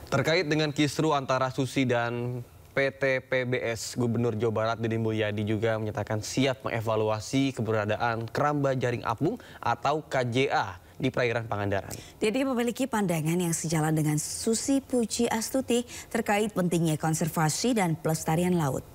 Terkait dengan kisru antara Susi dan PT PBS, Gubernur Jawa Barat Deddy Mulyadi juga menyatakan siap mengevaluasi keberadaan keramba jaring apung atau KJA di perairan Pangandaran. Deddy memiliki pandangan yang sejalan dengan Susi Puji Astuti terkait pentingnya konservasi dan pelestarian laut.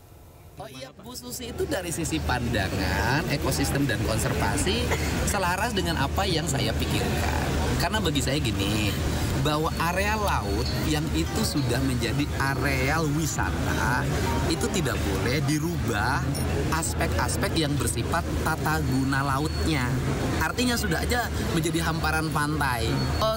Oh iya, Bu Susi itu dari sisi pandangan, ekosistem dan konservasi selaras dengan apa yang saya pikirkan. Karena bagi saya gini, bahwa area laut yang itu sudah menjadi areal wisata itu tidak boleh dirubah aspek-aspek yang bersifat tata guna lautnya. Artinya sudah aja menjadi hamparan pantai.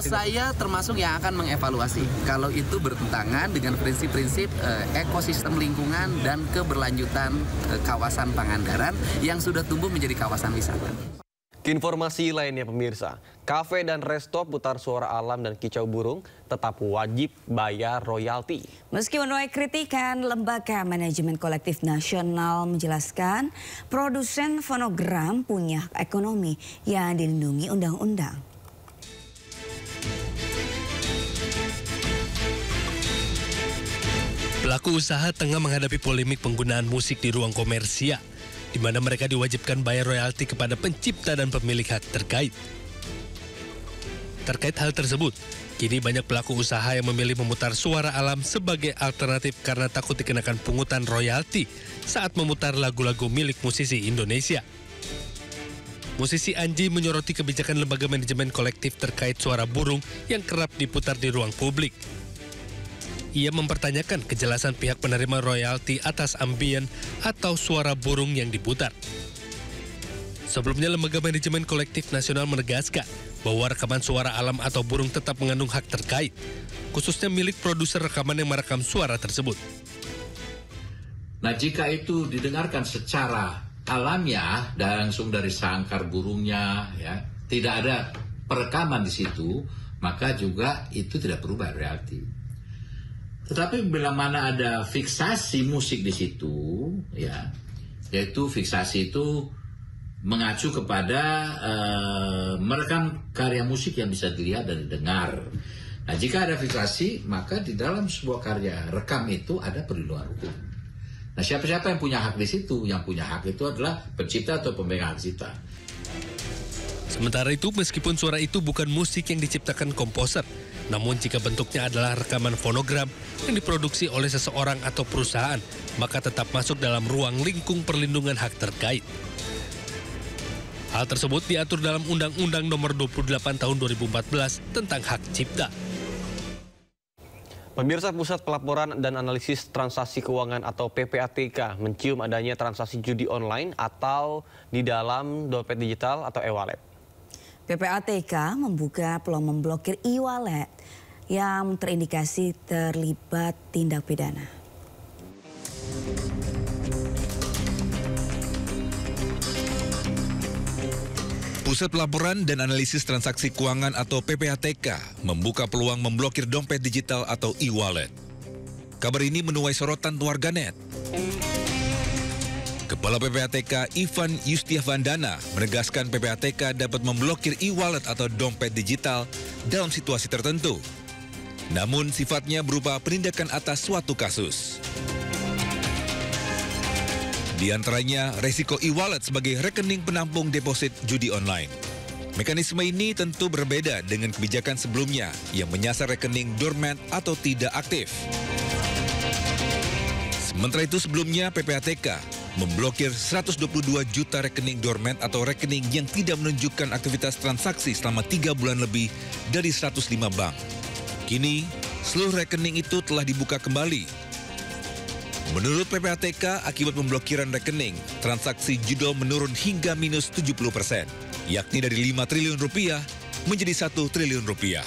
Saya termasuk yang akan mengevaluasi kalau itu bertentangan dengan prinsip-prinsip ekosistem lingkungan dan keberlanjutan kawasan Pangandaran yang sudah tumbuh menjadi kawasan wisata. Informasi lainnya pemirsa, kafe dan resto putar suara alam dan kicau burung tetap wajib bayar royalti. Meski menuai kritikan, Lembaga Manajemen Kolektif Nasional menjelaskan produsen fonogram punya hak ekonomi yang dilindungi undang-undang. Pelaku usaha tengah menghadapi polemik penggunaan musik di ruang komersial, di mana mereka diwajibkan bayar royalti kepada pencipta dan pemilik hak terkait. Terkait hal tersebut, kini banyak pelaku usaha yang memilih memutar suara alam sebagai alternatif karena takut dikenakan pungutan royalti saat memutar lagu-lagu milik musisi Indonesia. Musisi Anji menyoroti kebijakan Lembaga Manajemen Kolektif terkait suara burung yang kerap diputar di ruang publik. Ia mempertanyakan kejelasan pihak penerima royalti atas ambien atau suara burung yang diputar. Sebelumnya, Lembaga Manajemen Kolektif Nasional menegaskan bahwa rekaman suara alam atau burung tetap mengandung hak terkait, khususnya milik produser rekaman yang merekam suara tersebut. Nah, jika itu didengarkan secara alamiah dan langsung dari sangkar burungnya, ya, tidak ada perekaman di situ, maka juga itu tidak perlu bayar royalti. Tetapi bila mana ada fiksasi musik di situ, ya, yaitu fiksasi itu mengacu kepada merekam karya musik yang bisa dilihat dan didengar. Nah, jika ada fiksasi, maka di dalam sebuah karya rekam itu ada perlindungan hukum. Nah, siapa-siapa yang punya hak di situ? Yang punya hak itu adalah pencipta atau pemegang hak cipta. Sementara itu, meskipun suara itu bukan musik yang diciptakan komposer, namun jika bentuknya adalah rekaman fonogram yang diproduksi oleh seseorang atau perusahaan, maka tetap masuk dalam ruang lingkung perlindungan hak terkait. Hal tersebut diatur dalam Undang-Undang Nomor 28 Tahun 2014 tentang hak cipta. Pemirsa, Pusat Pelaporan dan Analisis Transaksi Keuangan atau PPATK mencium adanya transaksi judi online atau di dalam dompet digital atau e-wallet. PPATK membuka peluang memblokir e-wallet yang terindikasi terlibat tindak pidana. Pusat Pelaporan dan Analisis Transaksi Keuangan atau PPATK membuka peluang memblokir dompet digital atau e-wallet. Kabar ini menuai sorotan warganet. Kepala PPATK Ivan Yustiavandana menegaskan PPATK dapat memblokir e-wallet atau dompet digital dalam situasi tertentu. Namun sifatnya berupa penindakan atas suatu kasus. Di antaranya resiko e-wallet sebagai rekening penampung deposit judi online. Mekanisme ini tentu berbeda dengan kebijakan sebelumnya yang menyasar rekening dormant atau tidak aktif. Sementara itu sebelumnya PPATK memblokir 122 juta rekening dormant atau rekening yang tidak menunjukkan aktivitas transaksi selama 3 bulan lebih dari 105 bank. Kini, seluruh rekening itu telah dibuka kembali. Menurut PPATK, akibat pemblokiran rekening, transaksi judol menurun hingga minus 70%, yakni dari 5 triliun rupiah menjadi 1 triliun rupiah.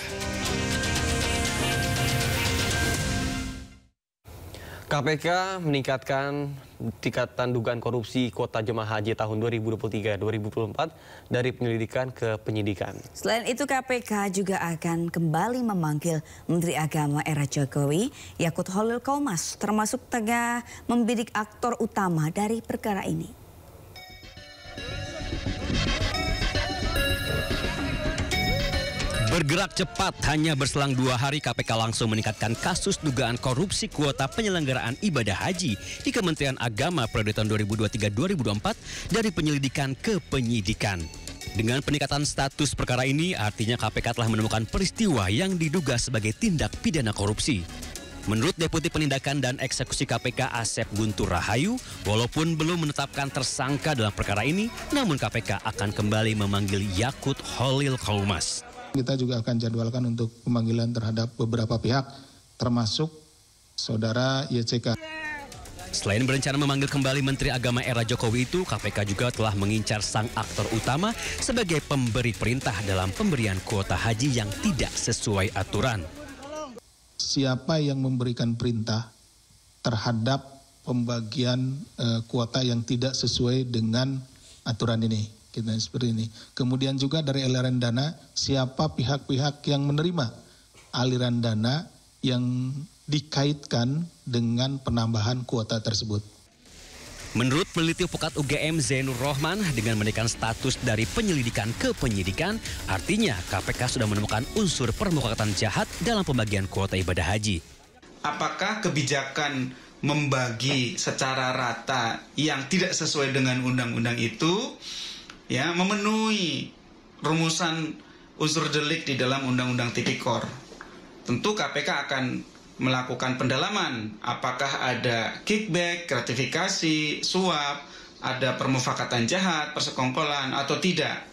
KPK meningkatkan tingkatan dugaan korupsi kuota jemaah haji tahun 2023-2024 dari penyelidikan ke penyidikan. Selain itu, KPK juga akan kembali memanggil Menteri Agama era Jokowi, Yakut Khalil Qomas, termasuk tengah membidik aktor utama dari perkara ini. Bergerak cepat, hanya berselang 2 hari KPK langsung meningkatkan kasus dugaan korupsi kuota penyelenggaraan ibadah haji di Kementerian Agama periode tahun 2023-2024 dari penyelidikan ke penyidikan. Dengan peningkatan status perkara ini, artinya KPK telah menemukan peristiwa yang diduga sebagai tindak pidana korupsi. Menurut Deputi Penindakan dan Eksekusi KPK Asep Guntur Rahayu, walaupun belum menetapkan tersangka dalam perkara ini, namun KPK akan kembali memanggil Yakut Holil Kaumas. Kita juga akan jadwalkan untuk pemanggilan terhadap beberapa pihak, termasuk saudara YCK. Selain berencana memanggil kembali Menteri Agama era Jokowi itu, KPK juga telah mengincar sang aktor utama sebagai pemberi perintah dalam pemberian kuota haji yang tidak sesuai aturan. Siapa yang memberikan perintah terhadap pembagian kuota yang tidak sesuai dengan aturan ini? Kita seperti ini. Kemudian juga dari aliran dana, siapa pihak-pihak yang menerima aliran dana yang dikaitkan dengan penambahan kuota tersebut. Menurut peneliti Pukat UGM Zainur Rohman, dengan menaikkan status dari penyelidikan ke penyidikan, artinya KPK sudah menemukan unsur permufakatan jahat dalam pembagian kuota ibadah haji. Apakah kebijakan membagi secara rata yang tidak sesuai dengan undang-undang itu ya memenuhi rumusan unsur delik di dalam Undang-Undang Tipikor? Tentu KPK akan melakukan pendalaman apakah ada kickback, gratifikasi, suap, ada permufakatan jahat, persekongkolan atau tidak.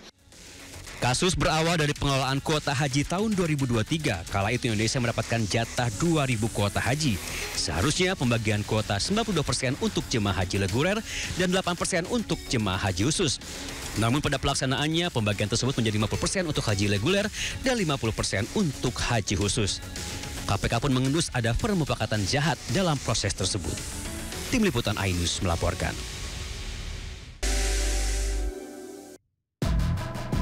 Kasus berawal dari pengelolaan kuota haji tahun 2023. Kala itu Indonesia mendapatkan jatah 2.000 kuota haji. Seharusnya pembagian kuota 92% untuk jemaah haji reguler dan 8% untuk jemaah haji khusus. Namun pada pelaksanaannya pembagian tersebut menjadi 50% untuk haji reguler dan 50% untuk haji khusus. KPK pun mengendus ada permufakatan jahat dalam proses tersebut. Tim Liputan iNews melaporkan.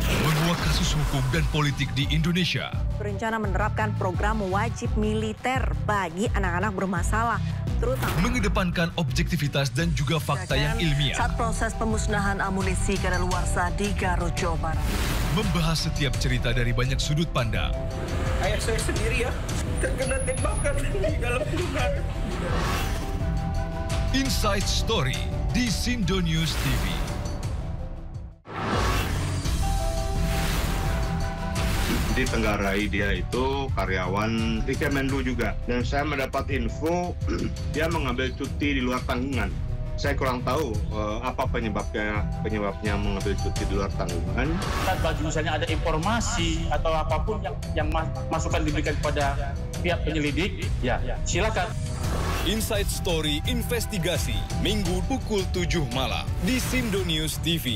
Menguak kasus hukum dan politik di Indonesia. Berencana menerapkan program wajib militer bagi anak-anak bermasalah, terutama Mengedepankan objektivitas dan juga fakta yang ilmiah. saat proses pemusnahan amunisi kadaluarsa di Garut, Jawa Barat. Membahas setiap cerita dari banyak sudut pandang. Ayah saya sendiri ya, terkena tembakan di dalam kandungan. Inside Story di Sindo News TV. Ditenggarai dia itu karyawan di Kemenlu juga. Dan saya mendapat info dia mengambil cuti di luar tanggungan. Saya kurang tahu apa penyebabnya mengambil cuti di luar tanggungan. Bagi misalnya ada informasi atau apapun yang masukan diberikan kepada pihak penyelidik, ya silakan. Inside Story Investigasi, Minggu pukul 7 malam di Sindo News TV.